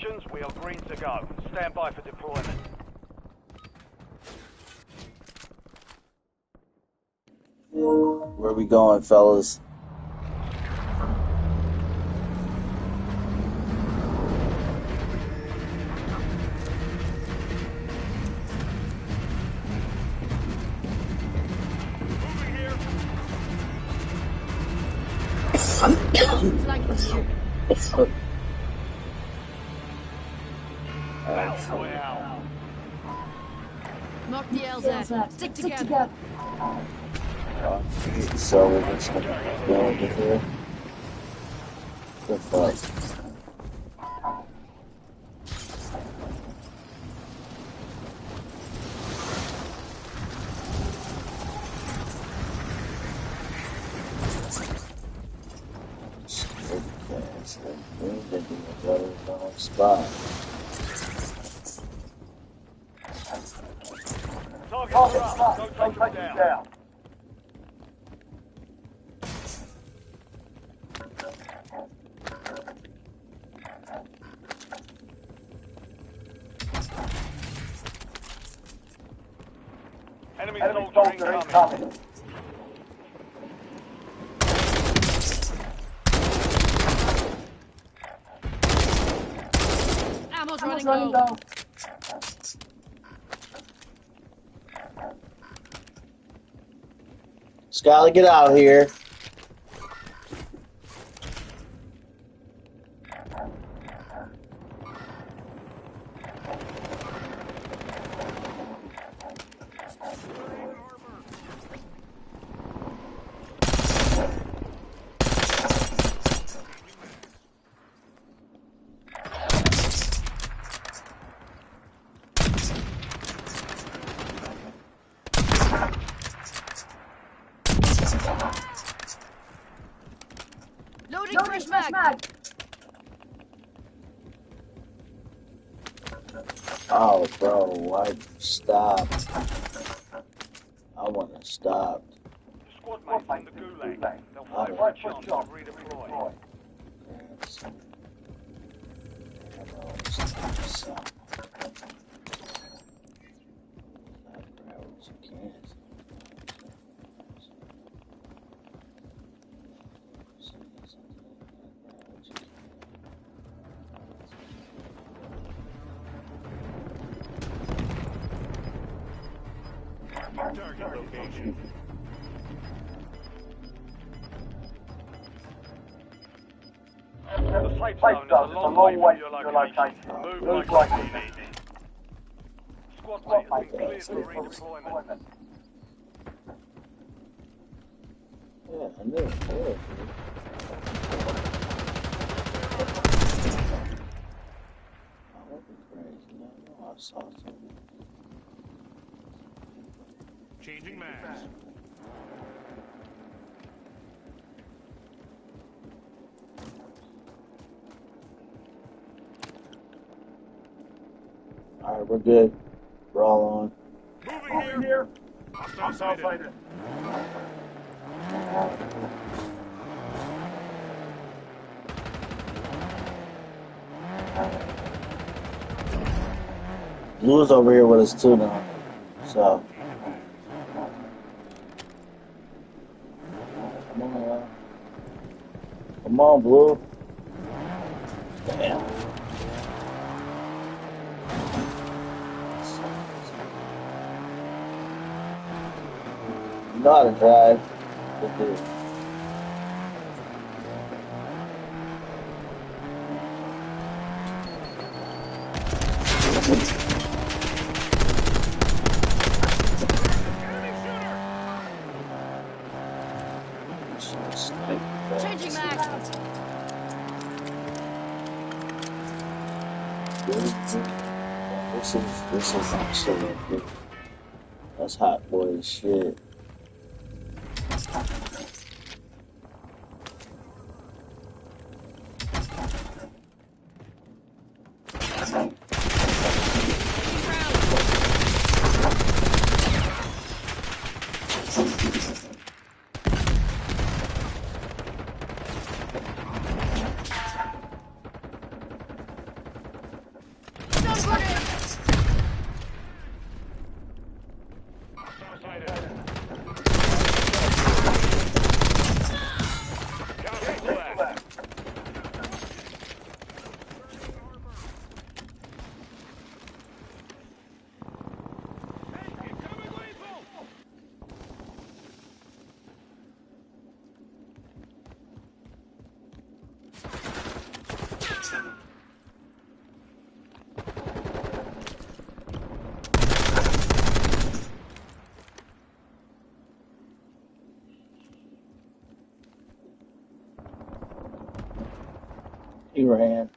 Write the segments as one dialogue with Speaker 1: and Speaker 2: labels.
Speaker 1: positions, we are green to go. Stand by for deployment.
Speaker 2: Where we going, fellas?
Speaker 3: It's like it's you. Mark the LZ. Stick together.
Speaker 2: So we're just gonna go over here. The fuck? Spot.
Speaker 1: Target's up. Don't take them down. Enemy soldier incoming.
Speaker 3: Ammo's running low.
Speaker 2: Skylar, get out here.
Speaker 3: Loading fresh mag.
Speaker 2: Oh, bro, why stop? I want to stop.
Speaker 1: Squad mates in the gulag. They'll fight for a chance to redeploy.
Speaker 4: Target location.
Speaker 1: The safe zone is a long way from your location. Move like you need. Squad mate has been cleared for redeployment.
Speaker 2: Yeah, I knew it. I saw something.
Speaker 4: Changing mags.
Speaker 2: Alright, we're good. We're all on.
Speaker 4: Moving here. Hostile sighted.
Speaker 2: Blue's over here with us too now. So. Come on, Blue. Damn. You know how to drive. Good dude.
Speaker 3: Changing mag.
Speaker 2: This is actually good. That's hot boy as shit. He ran.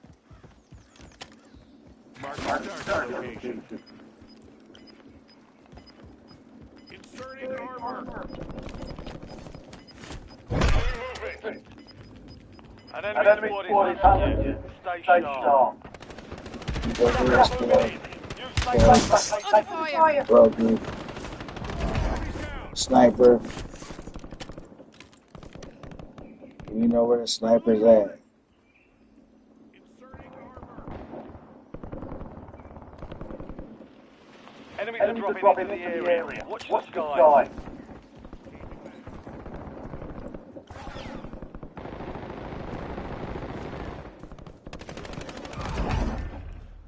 Speaker 4: Mark start location. Inserting armor.
Speaker 1: Moving. An enemy squad is hunting you. Stay sharp.
Speaker 2: Go to the squad.
Speaker 1: You stay back,
Speaker 3: Under fire.
Speaker 2: Bro, dude. Sniper. You know where the sniper's at.
Speaker 4: Inserting armor.
Speaker 1: Enemies are dropping into the area. Watch the sky.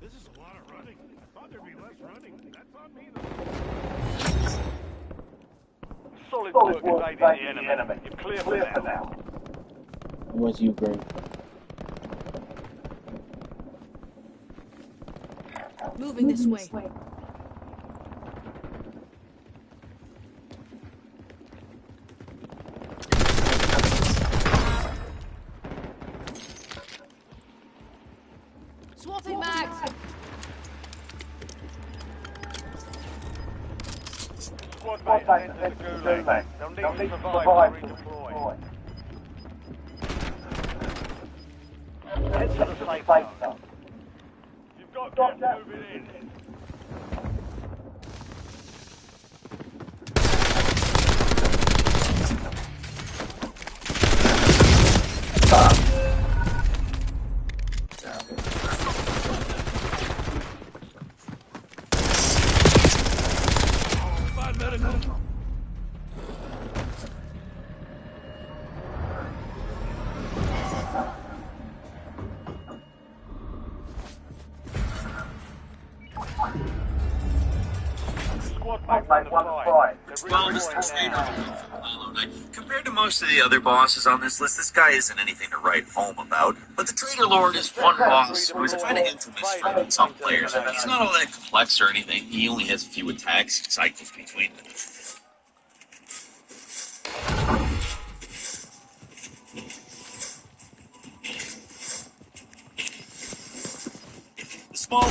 Speaker 4: This is a lot of running. I thought there'd be less running. That's on me, though.
Speaker 1: Solid work evading the enemy. You're clear for now.
Speaker 2: I'm with you, Greg.
Speaker 3: Moving this way. Swapping mags.
Speaker 1: Squad mates enter the gulag. They'll need to survive to redeploy. Head to the safe zone. You've got gas moving in.
Speaker 5: Well, Mr. Trader, compared to most of the other bosses on this list, this guy isn't anything to write home about. But the Trader Lord is one boss who is kind of infamous for some players. He's not all that complex or anything. He only has a few attacks, cycles between them. The small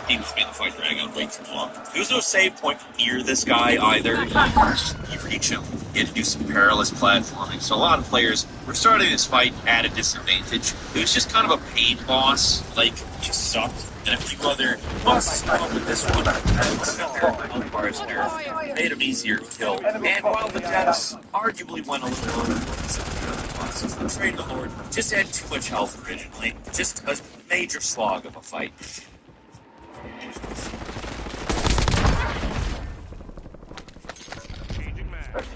Speaker 5: he was made the fight drag on way too long. There was no save point near this guy either. You reach him, you had to do some perilous platforming. So a lot of players were starting this fight at a disadvantage. It was just kind of a paid boss, like, it sucked. And a few other bosses along with this one health bars there made him easier to kill. And while the deaths arguably went a little over the Trader Lord just had too much health originally. Just a major slog of a fight.
Speaker 4: Changing mags.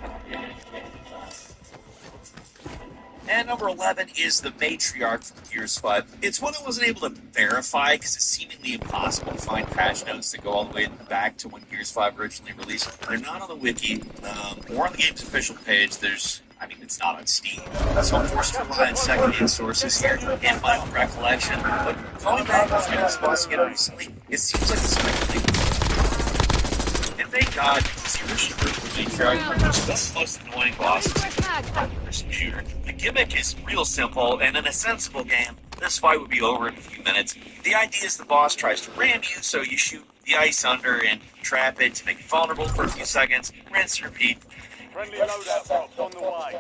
Speaker 5: And number 11 is the Matriarch from Gears 5. It's one I wasn't able to verify because it's seemingly impossible to find patch notes that go all the way back to when Gears 5 originally released. They're not on the wiki or on the game's official page. It's not on Steam. So I'm forced to rely on second-hand sources here and my own recollection. But going back to this boss again recently, it seems like it's something. And thank God, because he really hurt the Matriarch, which is the most annoying boss in a first shooter. The gimmick is real simple, and in a sensible game, this fight would be over in a few minutes. The idea is the boss tries to ram you, so you shoot the ice under and trap it to make it vulnerable for a few seconds, rinse and repeat.
Speaker 1: Friendly loadout drops on the way.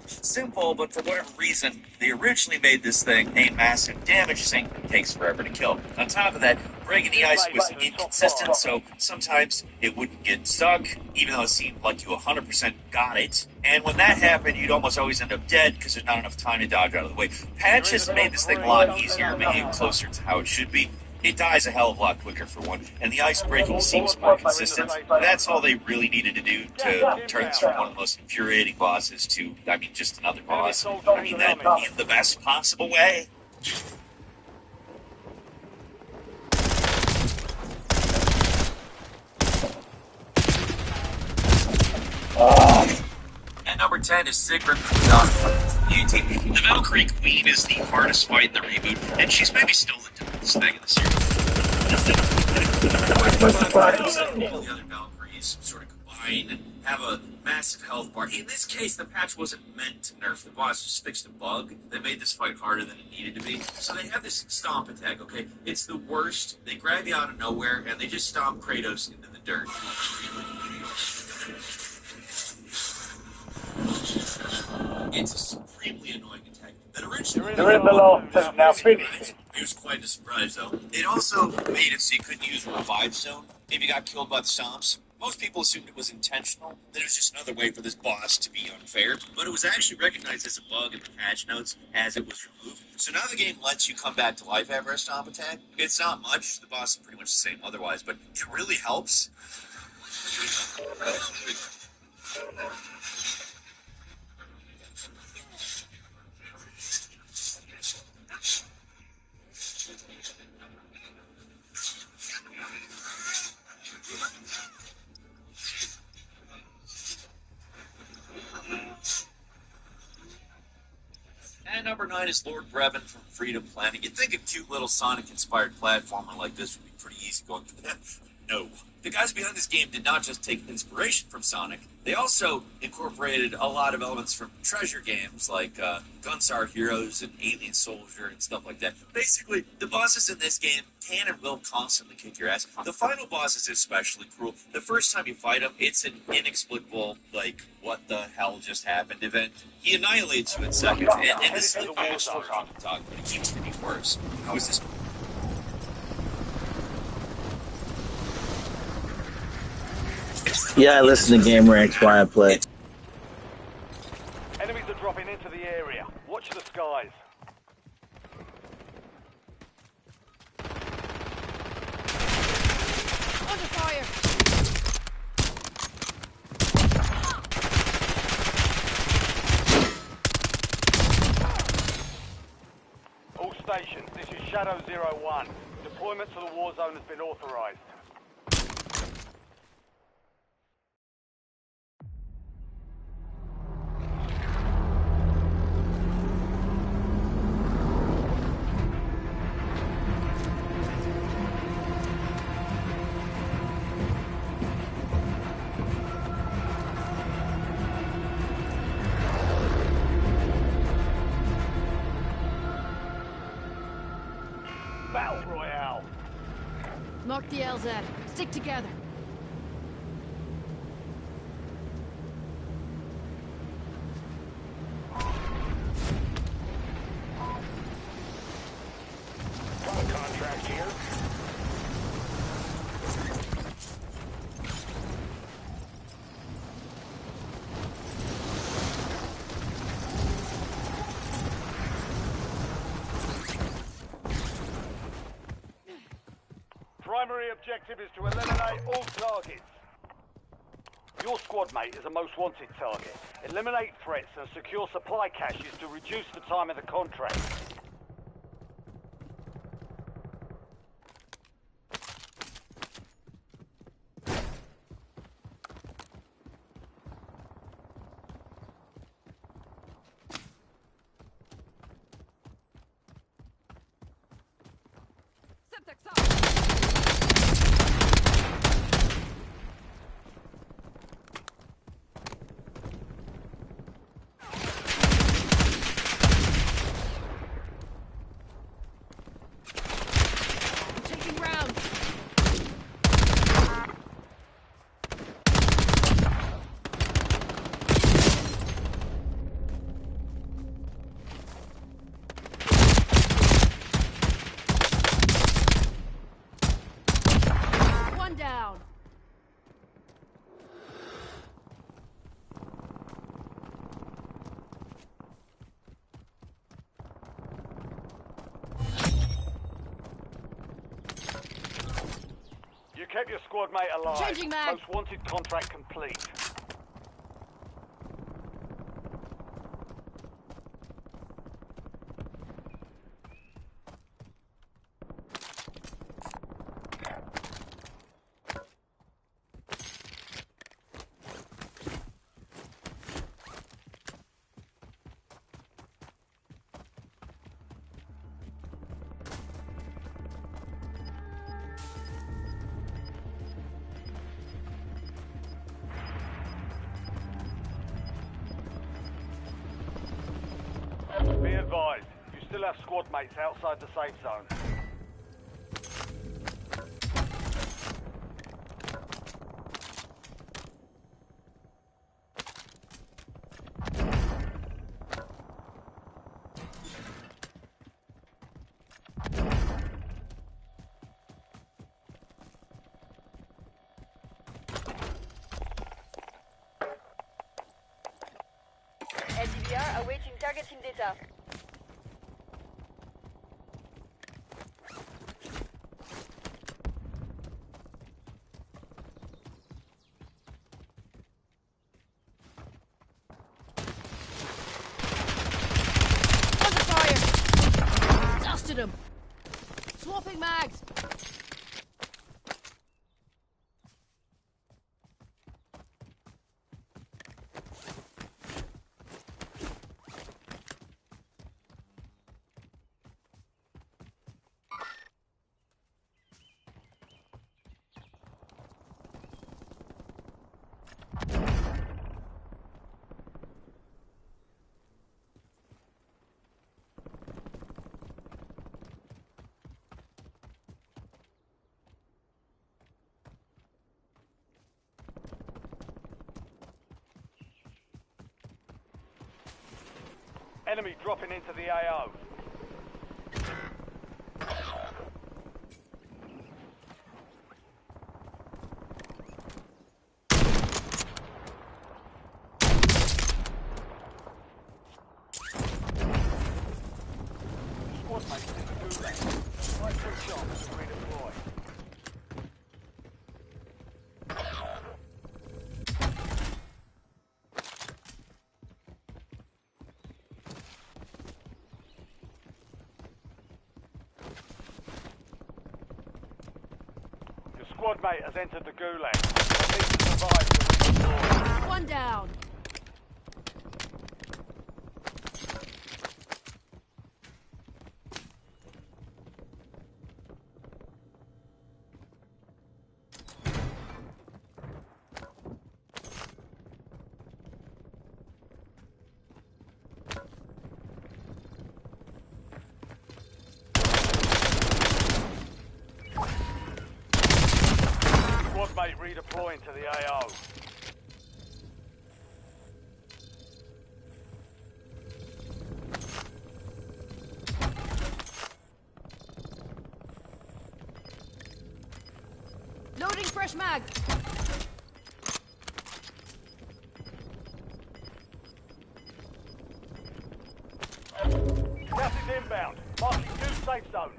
Speaker 5: Simple, but for whatever reason, they originally made this thing a massive damage sink that takes forever to kill. On top of that, breaking the ice was inconsistent, so sometimes it wouldn't get stuck, even though it seemed like you 100% got it. And when that happened, you'd almost always end up dead because there's not enough time to dodge out of the way. Patches made this thing a lot easier, making it closer to how it should be. It dies a hell of a lot quicker for one, and the ice breaking seems more consistent. That's all they really needed to do to turn this from one of the most infuriating bosses to, just another boss. That in the best possible way. And number 10 is Sigrid from the Valkyrie Queen is the hardest fight in the reboot, and she's maybe still the toughest thing in the series. All the other Valkyries sort of combine and have a massive health bar. In this case, the patch wasn't meant to nerf the boss, just fixed a bug that made this fight harder than it needed to be. So they have this stomp attack, okay? It's the worst. They grab you out of nowhere, and they just stomp Kratos into the dirt. It's a supremely annoying attack that originally...
Speaker 1: They're in the last two, now finish.
Speaker 5: It was quite a surprise, though. It also made it so you couldn't use a revive zone if you got killed by the stomps. Most people assumed it was intentional, that it was just another way for this boss to be unfair, but it was actually recognized as a bug in the patch notes as it was removed. So now the game lets you come back to life after a stomp attack. It's not much, the boss is pretty much the same otherwise, but it really helps. And number 9 is Lord Brevin from Freedom Planet. You'd think a cute little Sonic-inspired platformer like this would be pretty easy going. No. The guys behind this game did not just take inspiration from Sonic, they also incorporated a lot of elements from treasure games like Gunstar Heroes and Alien Soldier and stuff like that. Basically, the bosses in this game can and will constantly kick your ass. The final boss is especially cruel. The first time you fight him, it's an inexplicable, like, what the hell just happened event. He annihilates you in seconds, and this is the worst part of the talk, but it keeps getting worse. How is this?
Speaker 2: Yeah, I listen to Game Ranks while I play.
Speaker 1: Enemies are dropping into the area. Watch the skies.
Speaker 3: Under fire.
Speaker 1: All stations, this is Shadow 01. Deployment to the war zone has been authorized. Battle Royale.
Speaker 3: Mark the LZ. Stick together.
Speaker 4: Got a contract here.
Speaker 1: Primary objective is to eliminate all targets. Your squad mate is a most wanted target. Eliminate threats and secure supply caches to reduce the time of the contract.
Speaker 3: Taking rounds. One down.
Speaker 1: You kept your squad mate alive.
Speaker 3: Changing mag.
Speaker 1: Most wanted contract complete. advised, you still have squad mates outside the safe zone.
Speaker 6: LDVR awaiting targeting data.
Speaker 3: Under fire! Dusted him! Swapping mags!
Speaker 1: Enemy dropping into the AO. Squad mates in the gulag. Right for a chance to redeploy. Squad mate has entered the gulag. They need to survive to redeploy.
Speaker 3: One down!
Speaker 1: Squad mate redeploying to the AO.
Speaker 3: Loading fresh mag!
Speaker 1: Gas is inbound. Marking new safe zone.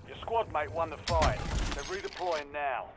Speaker 1: Your squad mate won the fight. They're redeploying now.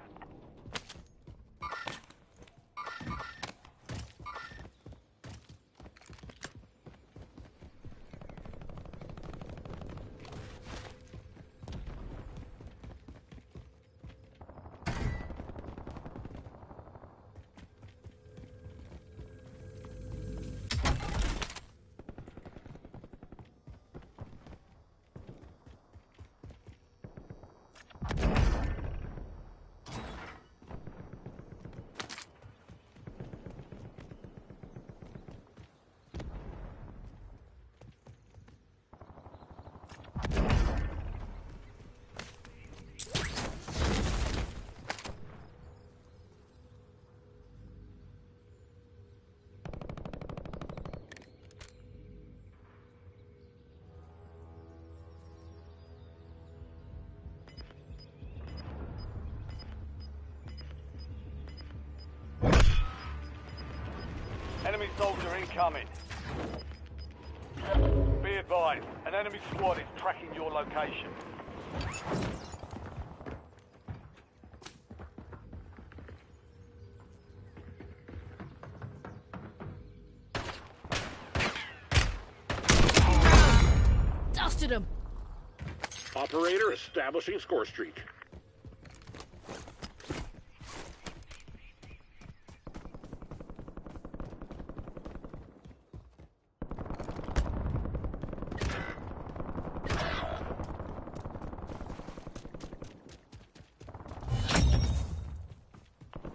Speaker 1: Enemy soldier incoming. Be advised, an enemy squad is tracking your location.
Speaker 3: Dusted him!
Speaker 4: Operator establishing score streak.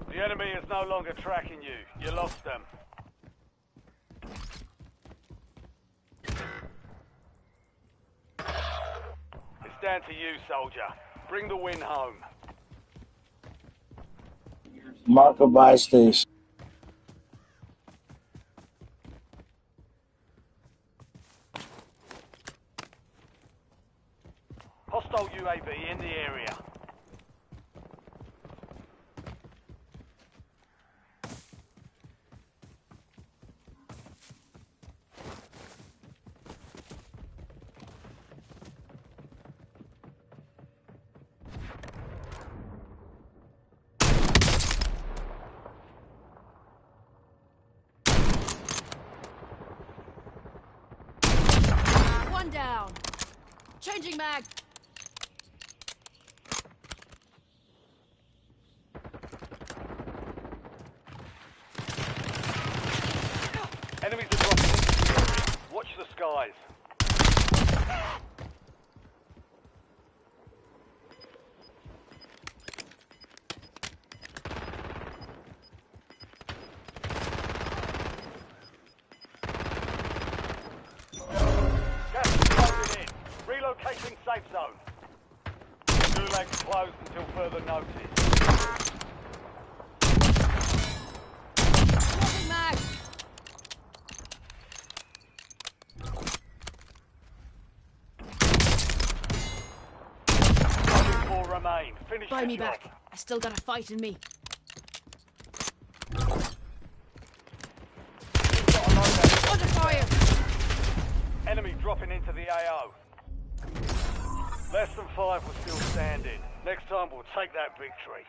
Speaker 1: The enemy is no longer tracking you. You lost them. down to you, soldier. Bring the win home.
Speaker 2: Mark a buy station.
Speaker 1: Hostile UAV in the area.
Speaker 3: One down. Changing mag.
Speaker 1: Enemies are dropping into the area. Watch the skies. Gas is closing in. Relocating safe zone. Gulag's closed until further notice.
Speaker 3: Swapping mag.
Speaker 1: Only 4 remain. Finish
Speaker 3: Buy
Speaker 1: the
Speaker 3: me
Speaker 1: job.
Speaker 3: back. I still got a fight in me.
Speaker 1: You've got a loadout.
Speaker 3: Under fire.
Speaker 1: Enemy dropping into the AO. Less than 5 were still standing. Next time we'll take that victory.